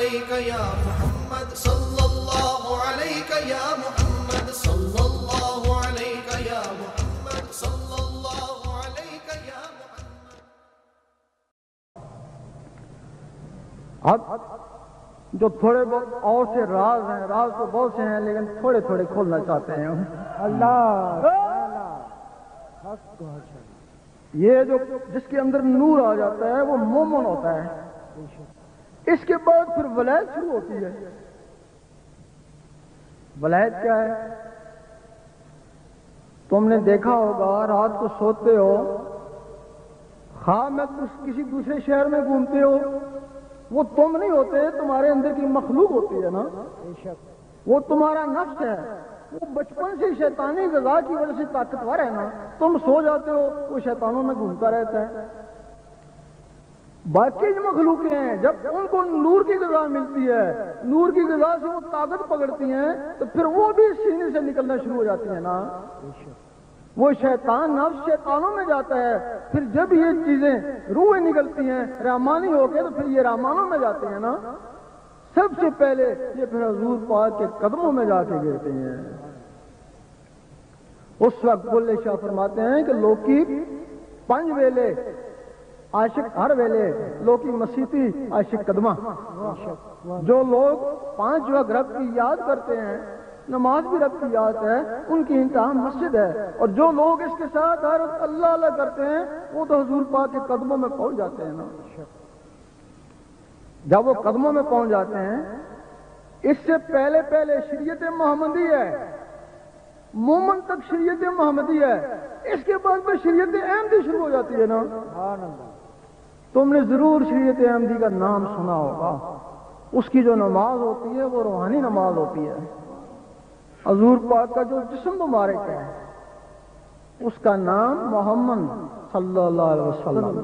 علیک یا محمد صلی اللہ علیک یا محمد صلی اللہ علیک یا محمد صلی اللہ علیک یا محمد. اب جو تھوڑے بہت اور سے راز ہیں، راز تو بہت سے ہیں لیکن تھوڑے تھوڑے کھولنا چاہتے ہیں ہم. اللہ یہ جو جس کے اندر نور آ جاتا ہے وہ مومن ہوتا ہے. اس کے بعد پھر ولایت شروع ہوتی ہے. ولایت کیا ہے؟ تم نے دیکھا ہوگا رات کو سوتے ہو، خواہ میں کسی دوسرے شہر میں گھومتے ہو، وہ تم نہیں ہوتے، تمہارے اندر کی مخلوق ہوتی ہے نا، وہ تمہارا نفس ہے. وہ بچپن سے شیطانی غذا کی وجہ سے طاقتور ہے نا. تم سو جاتے ہو وہ شیطانوں میں گھومتا رہتا ہے. باقی جو مخلوقیں ہیں جب ان کو نور کی غذا ملتی ہے، نور کی غذا سے وہ طاقت پکڑتی ہیں، تو پھر وہ بھی سینے سے نکلنا شروع ہو جاتی ہیں نا. وہ شیطان نفس شیطانوں میں جاتا ہے، پھر جب یہ چیزیں روحیں نکلتی ہیں رحمانی ہو کے تو پھر یہ رحمانوں میں جاتے ہیں نا. سب سے پہلے یہ پھر حضور پاک کے قدموں میں جا کے گرتے ہیں. اس وقت بلے شاہ فرماتے ہیں کہ لوکی پنج ویلے عاشق ہر ویلے لوکی مسیتی عاشق قدمہ. جو لوگ 5 وقت رب کی یاد کرتے ہیں، نماز بھی رب کی یاد ہے، ان کی انتہا مسجد ہے. اور جو لوگ اس کے ساتھ ہر وقت اللہ اللہ کرتے ہیں وہ تو حضور پاک کے قدموں میں پہنچ جاتے ہیں نا. جب وہ قدموں میں پہنچ جاتے ہیں، اس سے پہلے شریعت محمدی ہے، مومن تک شریعت محمدی ہے. اس کے بعد میں شریعت احمدی شروع ہو جاتی ہے نا. تم نے ضرور شریعت احمدی کا نام سنا ہوگا. اس کی جو نماز ہوتی ہے وہ روحانی نماز ہوتی ہے. حضور پاک کا جو جسم مبارک ہے اس کا نام محمد صلی اللہ علیہ وسلم.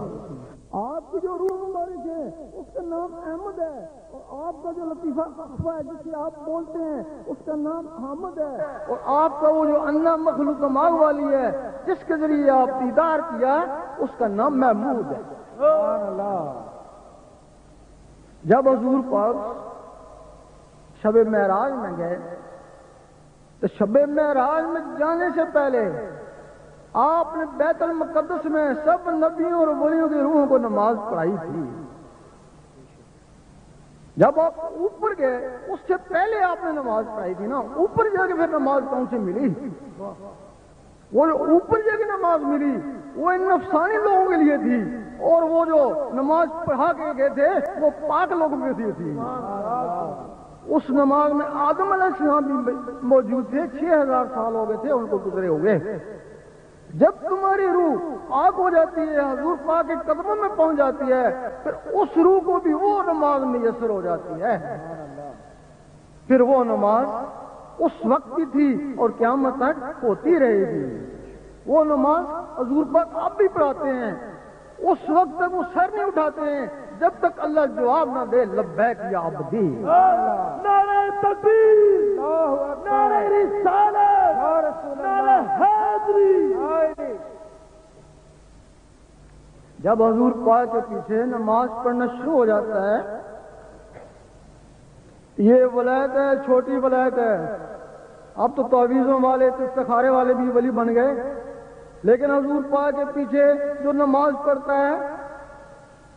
آپ کی جو روح مبارک ہے اس کا نام احمد ہے، اور آپ کا جو لطیفہ اخفا ہے جسے آپ بولتے ہیں اس کا نام حامد ہے، اور آپ کا وہ جو انا مخلوق کمال والی ہے جس کے ذریعے آپ دیدار کیا اس کا نام محمود ہے. جب حضور پاک شب معراج میں گئے تو شب معراج میں جانے سے پہلے آپ نے بیت المقدس میں سب نبیوں اور ولیوں کی روحوں کو نماز پڑھائی تھی. جب آپ اوپر گئے اس سے پہلے آپ نے نماز پڑھائی تھی نا. اوپر جا کے پھر نماز کون سی ملی؟ وہ جو اوپر جا کے نماز ملی وہ ان نفسانی لوگوں کے لیے تھی، اور وہ جو نماز پڑھا کے گئے تھے وہ پاک لوگوں کے لیے تھی. اس نماز میں آدم علیہ السلام بھی موجود تھے. 6000 سال ہو گئے تھے ان کو گزرے ہوئے. جب تمہاری روح پاک ہو جاتی ہے، حضور پاک کے قدموں میں پہنچ جاتی ہے، پھر اس روح کو بھی وہ نماز میسر ہو جاتی ہے. پھر وہ نماز اس وقت کی تھی اور قیامت تک ہوتی رہے گی. وہ نماز حضور پاک آپ بھی پڑھاتے ہیں. اس وقت تک وہ سر نہیں اٹھاتے ہیں جب تک اللہ جواب نہ دے لبیک یا عبدی. نعرہ تکبیر، نعرہ رسالت، نعرہ حیدری. جب حضور پاک کے پیچھے نماز پڑھنا شروع ہو جاتا ہے، یہ ولایت ہے، چھوٹی ولایت ہے. اب تو تعویذوں والے استخارے والے بھی ولی بن گئے، لیکن حضور پاک کے پیچھے جو نماز پڑھتا ہے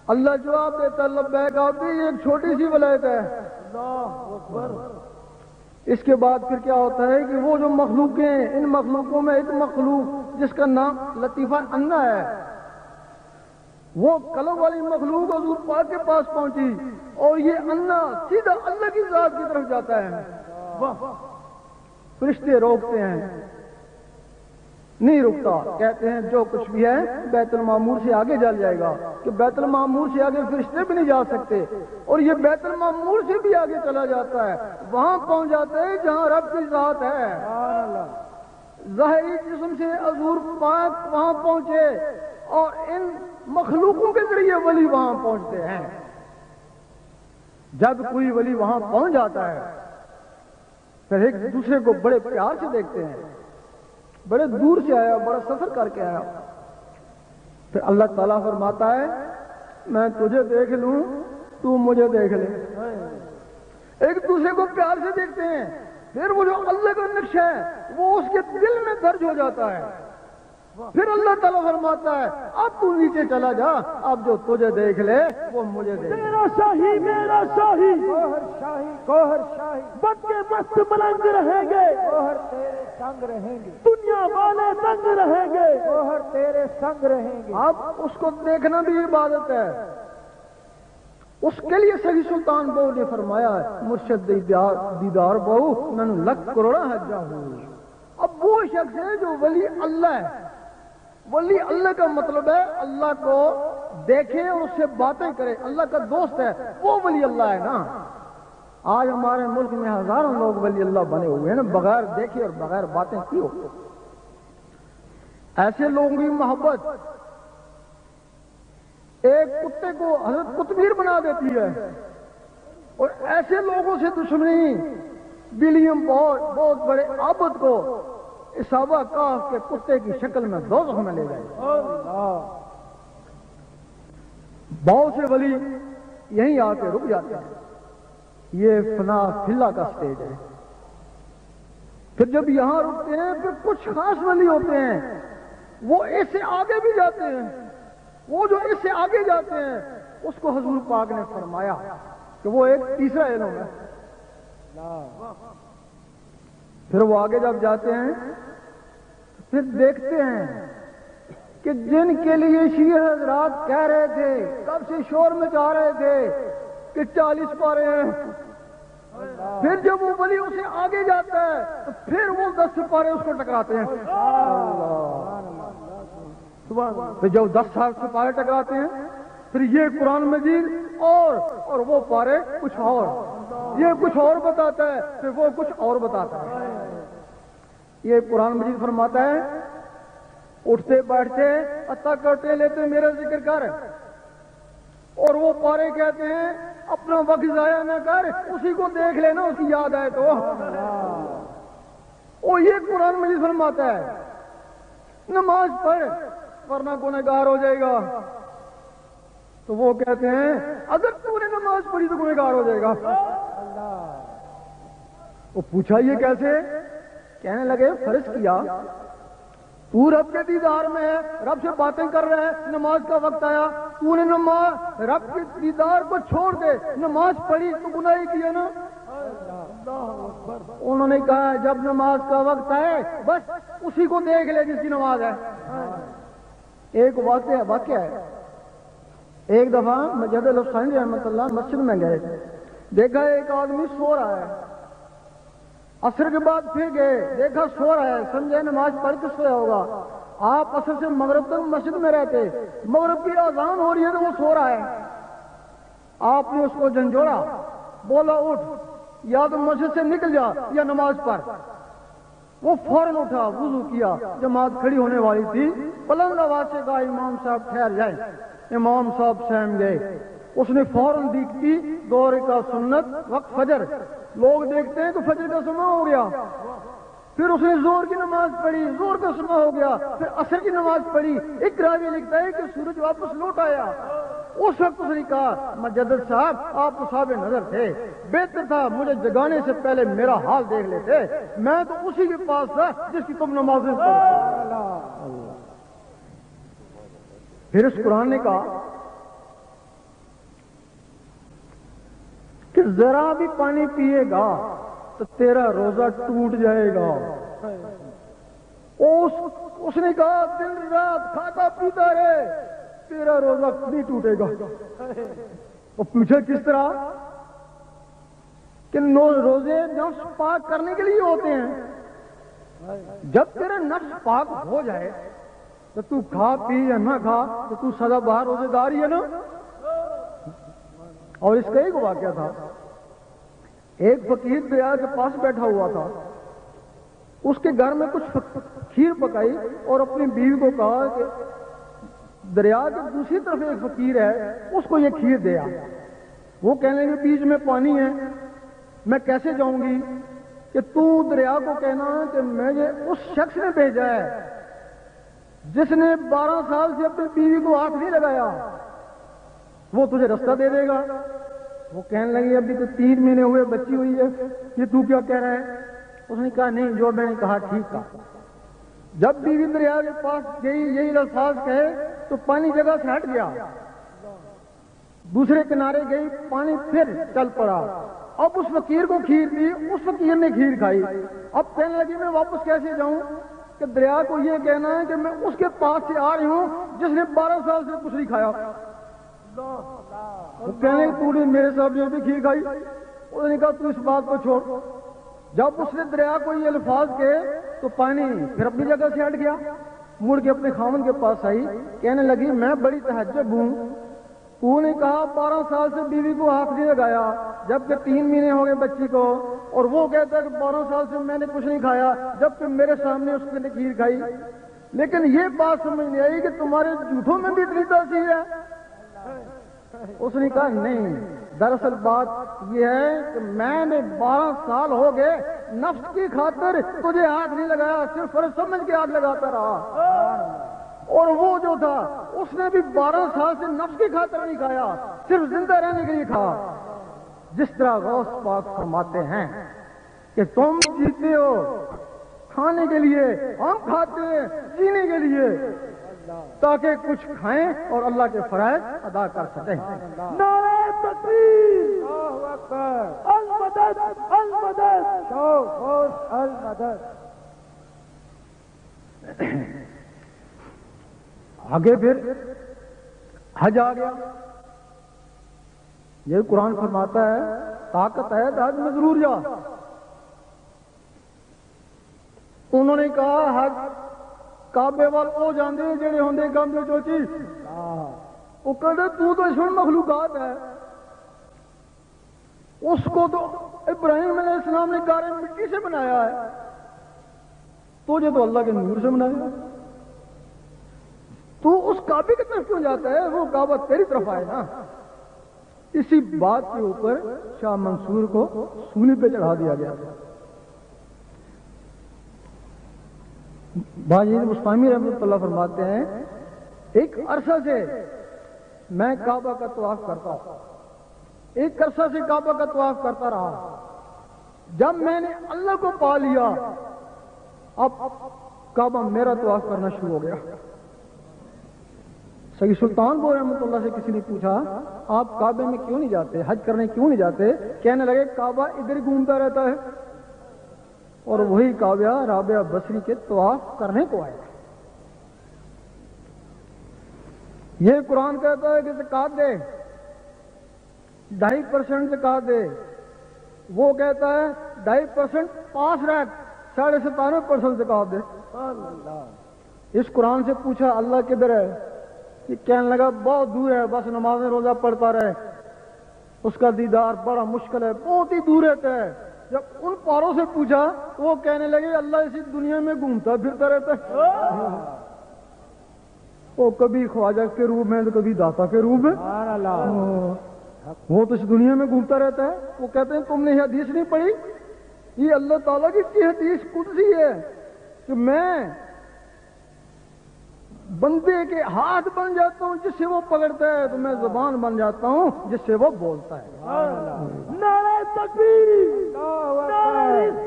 اللہ جواب دیتا ہے لبیک عبدی. یہ ایک چھوٹی سی ولایت ہے. اللہ اکبر. اس کے بعد پھر کیا ہوتا ہے کہ وہ جو مخلوقیں ہیں، ان مخلوقوں میں ایک مخلوق جس کا نام لطیفہ انا ہے، وہ قلب والی مخلوق حضور پاک کے پاس پہنچی اور یہ انا سیدھا اللہ کی ذات کی طرف جاتا ہے. فرشتے روکتے ہیں، نہیں رکتا، کہتے ہیں جو کچھ بھی ہے بیت المعمور سے آگے جل جائے گا، کہ بیت المعمور سے آگے فرشتے بھی نہیں جا سکتے. اور یہ بیت المعمور سے بھی آگے چلا جاتا ہے، وہاں پہنچ جاتا ہے جہاں رب کی ذات ہے. ظاہری جسم سے حضور پاک وہاں پہنچے اور ان مخلوقوں کے ذریعے ولی وہاں پہنچتے ہیں. جب کوئی ولی وہاں پہنچ جاتا ہے پھر ایک دوسرے کو بڑے پیار سے دیکھتے ہیں. بڑے دور سے آیا، بڑا سفر کر کے آیا. پھر اللہ تعالیٰ فرماتا ہے میں تجھے دیکھ لوں تو مجھے دیکھ لے. ایک دوسرے کو پیار سے دیکھتے ہیں، پھر وہ جو اللہ کا نقشہ ہے وہ اس کے دل میں درج ہو جاتا ہے، پھر اللہ تعالیٰ فرماتا ہے اب تو نیچے چلا جا، اب جو تجھے دیکھ لے وہ مجھے دیکھ لے۔ میرا شاہی میرا شاہی، گوہر شاہی گوہر شاہی، بن کے مست ملنگ رہیں گے، گوہر تیرے سنگ رہیں گے، دنیا والے دنگ رہیں گے، گوہر تیرے سنگ رہیں گے۔ اب اس کو دیکھنا بھی عبادت ہے، اس کے لیے صحیح سلطان بہو نے فرمایا ہے مرشد دیدار بہو میں نے لکھ کروڑا حجا ہوں۔ اب وہ شخص ہے جو ولی اللہ ہے، ولی اللہ کا مطلب ہے اللہ کو دیکھے اور اس سے باتیں کرے، اللہ کا دوست ہے، وہ ولی اللہ ہے نا۔ آج ہمارے ملک میں ہزاروں لوگ ولی اللہ بنے ہوئے ہیں نا، بغیر دیکھے اور بغیر باتیں کی ہو۔ ایسے لوگوں کی محبت ایک کتے کو حضرت قطبیر بنا دیتی ہے، اور ایسے لوگوں سے دشمنی ولیم بہت بڑے عابد کو اسابہ کاف کے کتے کی شکل میں دوزخ میں لے جائے۔ بہت سے ولی یہیں آ کے رک جاتے ہیں، یہ فنا فلا کا سٹیج ہے۔ پھر جب یہاں رکتے ہیں پھر کچھ خاص ولی ہوتے ہیں وہ اس سے آگے بھی جاتے ہیں، وہ جو اس سے آگے جاتے ہیں اس کو حضور پاک نے فرمایا کہ وہ ایک تیسرا علم ہے۔ پھر وہ آگے جب جاتے ہیں پھر دیکھتے ہیں کہ جن کے لیے شیعہ حضرات کہہ رہے تھے، کب سے شور مچا رہے تھے کہ 40 پارے ہیں، پھر جب وہ ولی اسے آگے جاتا ہے تو پھر وہ 10 پارے اس کو ٹکراتے ہیں۔ پھر جب 10 پارے ٹکراتے ہیں پھر یہ قرآن مجید اور وہ پارے کچھ اور، یہ کچھ اور بتاتا ہے پھر وہ کچھ اور بتاتا ہے۔ یہ قرآن مجید فرماتا ہے اٹھتے بیٹھتے عطا کرتے لیتے میرا ذکر کر، اور وہ پارے کہتے ہیں اپنا وقت ضائع نہ کر، اسی کو دیکھ لینا، اس کی یاد آئے تو۔ اور یہ قرآن مجید فرماتا ہے نماز پڑھ ورنہ گنہگار ہو جائے گا، تو وہ کہتے ہیں اگر تو نے نماز پڑھی تو گنہگار ہو جائے گا۔ وہ پوچھا یہ کیسے؟ کہنے لگے فرض کیا تو رب کے دیدار میں ہے، رب سے باتیں کر رہے ہیں، نماز کا وقت آیا، تو نے نماز رب کے دیدار کو چھوڑ کے نماز پڑھی تو گناہ ہی کیا نا۔ انہوں نے کہا جب نماز کا وقت آئے بس اسی کو دیکھ لے جس کی نماز ہے۔ ایک واقعہ ہے، ایک دفعہ مجد الحسین رحمۃ اللہ مسجد میں گئے، دیکھا ایک آدمی سو رہا ہے، عصر کے بعد پھر گئے، دیکھا سو رہا ہے، سمجھے نماز پڑھ کے سویا ہوگا۔ آپ عصر سے مغرب تک مسجد میں رہتے، مغرب کی اذان ہو رہی ہے تو وہ سو رہا ہے۔ آپ نے اس کو جھنجھوڑا، بولا اٹھ، یا تو مسجد سے نکل جا یا نماز پڑھ۔ وہ فوراً اٹھا، وضو کیا، جماعت کھڑی ہونے والی تھی، بلند آواز سے کہا امام صاحب ٹھہر جائیں۔ امام صاحب سہم گئے، اس نے فوراً دیکھتی 2 رکعت سنت وقت فجر، لوگ دیکھتے ہیں تو فجر کا سماں ہو گیا، پھر اس نے زور کی نماز پڑھی، زور کا سماں ہو گیا، پھر عصر کی نماز پڑھی۔ ایک راوی لکھتا ہے کہ سورج واپس لوٹ آیا، اس وقت اس نے کہا مجدد صاحب آپ تو صاحب نظر تھے، بہتر تھا مجھے جگانے سے پہلے میرا حال دیکھ لیتے، میں تو اسی کے پاس تھا جس کی تم نمازیں پڑھو۔ پھر اس قرآن نے کہا کہ ذرا بھی پانی پیے گا تو تیرا روزہ ٹوٹ جائے گا۔ اس نے کہا دن رات کھاتا پیتا رہے تیرا روزہ نہیں ٹوٹے گا۔ وہ پوچھا کس طرح؟ کہ روزے نفس پاک کرنے کے لیے ہوتے ہیں، جب تیرا نفس پاک ہو جائے تو تو کھا پی یا نہ کھا تو تو سدا بہار روزے دار ہی ہے نا۔ اور اس کا ایک واقعہ تھا، ایک فقیر دریا کے پاس بیٹھا ہوا تھا، اس کے گھر میں کچھ کھیر پکائی اور اپنی بیوی کو کہا کہ دریا کے دوسری طرف ایک فقیر ہے اس کو یہ کھیر دیا۔ وہ کہنے لگے بیچ میں پانی ہے، میں کیسے جاؤں گی؟ کہ تو دریا کو کہنا کہ مجھے اس شخص نے بھیجا ہے جس نے 12 سال سے اپنی بیوی کو ہاتھ نہیں لگایا، وہ تجھے رستہ دے دے گا۔ وہ کہنے لگی ابھی تو 3 مہینے ہوئے بچی ہوئی ہے، یہ تو کیا کہہ رہا ہے؟ اس نے کہا نہیں، جو میں نے کہا ٹھیک کہا۔ جب بیوی دریا کے پاس گئی یہی الفاظ کہے تو پانی جگہ سے ہٹ گیا، دوسرے کنارے گئی پانی پھر چل پڑا۔ اب اس فقیر کو کھیر دی، اس فقیر نے کھیر کھائی۔ اب کہنے لگی میں واپس کیسے جاؤں کہ دریا کو یہ کہنا ہے کہ میں اس کے پاس سے آ رہی ہوں جس نے 12 سال سے کچھ نہیں کھایا۔ وہ کہنے تو نے میرے ساتھ بھی کھیر کھائی۔ اس نے کہا تو اس بات کو چھوڑ۔ جب اس نے دریا کو یہ الفاظ کہے تو پانی پھر اپنی جگہ سے ہٹ گیا، مڑ کے اپنے خاوند کے پاس آئی، کہنے لگی میں بڑی تہجب ہوں، تو نے کہا 12 سال سے بیوی کو ہاتھ نہیں لگایا جبکہ 3 مہینے ہو گئے بچی کو، اور وہ کہتا ہے کہ 12 سال سے میں نے کچھ نہیں کھایا جبکہ میرے سامنے اس نے کھیر کھائی۔ لیکن یہ بات سمجھ نہیں آئی کہ تمہارے جھوٹوں میں بھی اتنی تاثیر ہے۔ اس نے کہا نہیں، دراصل بات یہ ہے کہ میں نے 12 سال ہو گئے نفس کی خاطر تجھے ہاتھ نہیں لگایا، صرف فرض سمجھ کے ہاتھ لگاتا رہا، اور وہ جو تھا اس نے بھی 12 سال سے نفس کی خاطر نہیں کھایا، صرف زندہ رہنے کے لیے کھا۔ جس طرح غوث پاک فرماتے ہیں کہ تم جیتے ہو کھانے کے لیے، ہم کھاتے ہیں جینے کے لیے، تاکہ کچھ کھائیں اور اللہ کے فرائض ادا کر سکیں۔ نعرہ تکبیر، اللہ اکبر، المدد المدد، شوق المدد۔ آگے پھر حج آ گیا۔ یہ قرآن فرماتا ہے طاقت ہے تو حج میں ضرور جا۔ انہوں نے کہا حج کعبے وال وہ جاندے جڑے ہوندے کام جو چیز، وہ کہتے تو اشن مخلوقات ہے، اس کو تو ابراہیم علیہ السلام نے گارے مٹی سے بنایا ہے، تجھے تو اللہ کے نور سے بنایا، تو اس کعبے کی طرف کیوں جاتا ہے؟ وہ کعبہ تیری طرف آئے نا۔ اسی بات کے اوپر شاہ منصور کو سولی پہ چڑھا دیا گیا۔ باجی مستعمی رحمۃ اللہ فرماتے ہیں ایک عرصہ سے میں کعبہ کا طواف کرتا ہوں، ایک عرصہ سے کعبہ کا طواف کرتا رہا، جب میں نے اللہ کو پا لیا اب کعبہ میرا طواف کرنا شروع ہو گیا۔ سید سلطان پور رحمۃ اللہ سے کسی نے پوچھا آپ کعبے میں کیوں نہیں جاتے، حج کرنے کیوں نہیں جاتے؟ کہنے لگے کعبہ ادھر ہی گھومتا رہتا ہے، اور وہی کعبہ رابعہ بصری کے طواف کرنے کو آئے۔ یہ قرآن کہتا ہے کہ زکات دے، 2.5% زکات دے، وہ کہتا ہے 2.5% پاس رکھ، 97.5% زکات دے۔ اس قرآن سے پوچھا اللہ کدھر ہے؟ یہ کہنے لگا بہت دور ہے، بس نمازیں روزہ پڑھتا رہے، اس کا دیدار بڑا مشکل ہے، بہت ہی دور رہتا ہے۔ جب ان پاروں سے پوچھا تو وہ کہنے لگے اللہ اسی دنیا میں گھومتا پھرتا رہتا ہے، وہ کبھی خواجہ کے روپ میں تو کبھی داتا کے روپ میں، وہ تو اس دنیا میں گھومتا رہتا ہے۔ وہ کہتے ہیں تم نے یہ حدیث نہیں پڑھی؟ یہ اللہ تعالیٰ کی حدیث قدسی ہے کہ میں بندے کے ہاتھ بن جاتا ہوں جس سے وہ پکڑتا ہے، تو میں زبان بن جاتا ہوں جس سے وہ بولتا ہے۔ نعرہ تکبیر،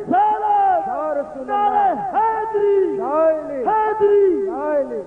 نعرہ رسالت، نعرہ حیدری، حیدری۔